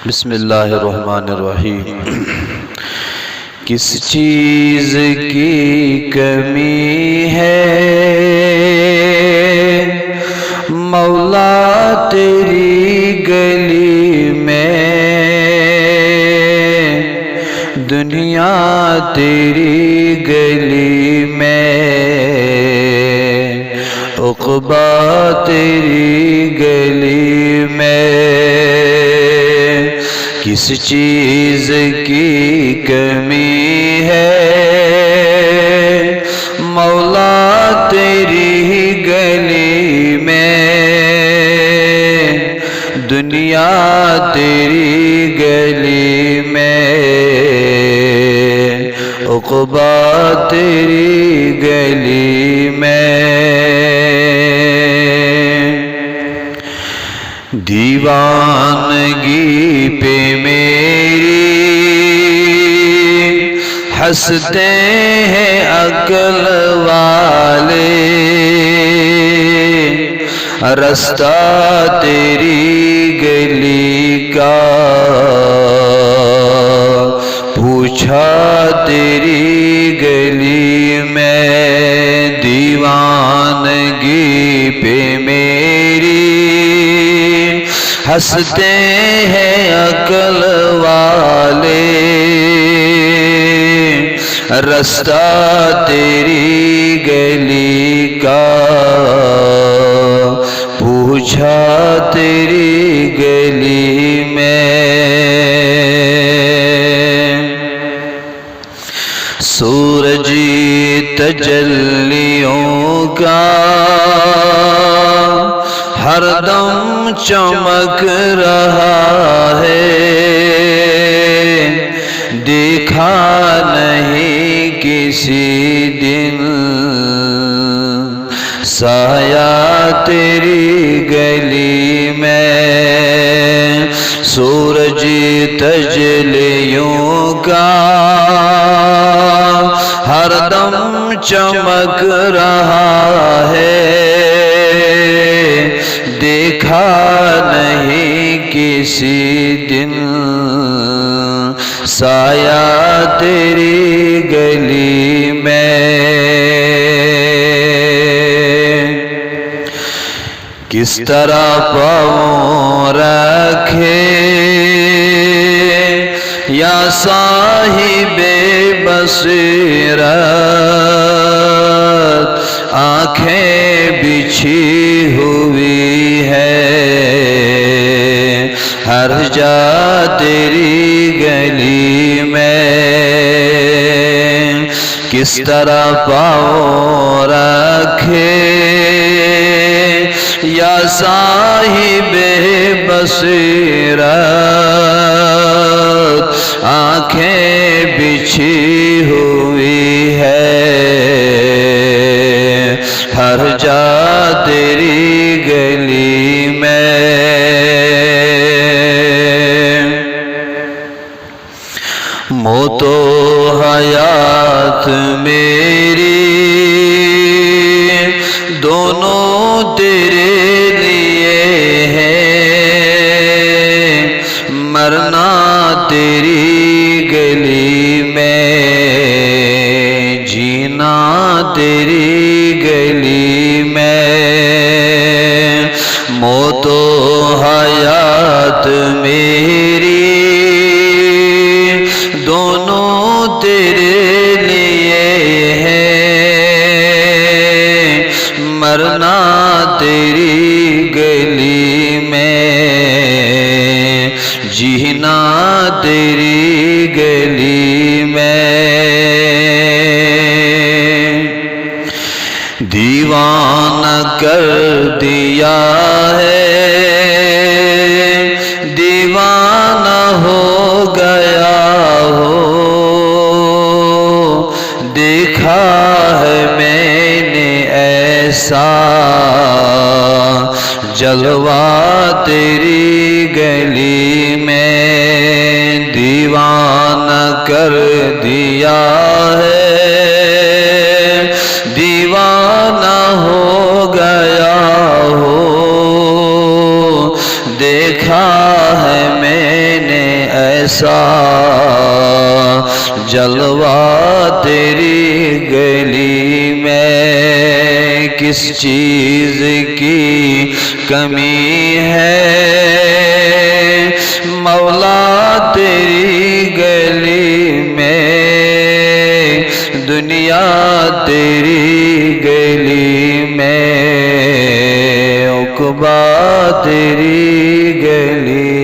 بسم اللہ الرحمن الرحیم۔ کس چیز کی کمی ہے مولا تیری گلی میں، دنیا تیری گلی میں، عقبیٰ تیری گلی میں۔ کس چیز کی کمی ہے مولا تیری گلی میں، دنیا تیری گلی میں، عقبیٰ تیری گلی میں۔ دیوانگی پہ میری ہنستے ہیں عقل والے، رستہ تیری گلی کا پوچھا تیری گلی میں۔ دیوانگی پہ میری ہنستے ہیں عقل والے، رستہ تیری گلی کا پوچھا تیری گلی میں۔ سورج تجلیوں کا ہر دم چمک رہا ہے، دیکھا نہیں کسی دن سایہ تیری گلی میں۔ سورج تجلیوں کا ہر دم چمک رہا ہے، دیکھا نہیں کسی دن سایہ تیری گلی میں۔ کس طرح پاؤں رکھے یا صاحب بصیرت، آنکھیں بچھی ہوئی ہے ہر جا تیری گلی میں۔ کس طرح پاؤں رکھے یا صاحب بصیرت، آنکھیں بچھی ہوئی ہے ہر جا تیری گلی میں۔ موت و حیات میری دونوں تیرے لیے ہیں، مرنا تیری گلی میں، جینا تیری گلی میں۔ موت و حیات میری دونوں تیرے لیے ہیں، مرنا تیری گلی میں، جینا تیری گلی میں۔ دیوانہ کر دیا ہے، دیوانہ ہو گیا ہو، دیکھا ہے میں نے ایسا جلوہ تیری گلی میں۔ دیوانہ کر دیا ہے، دیوانہ ہو گیا ہو، دیکھا ہے میں نے ایسا جلوہ تیری گلی میں، کس چیز کی کمی ہے مولا تیری گلی میں، دنیا تیری گلی میں، عقبیٰ تیری گلی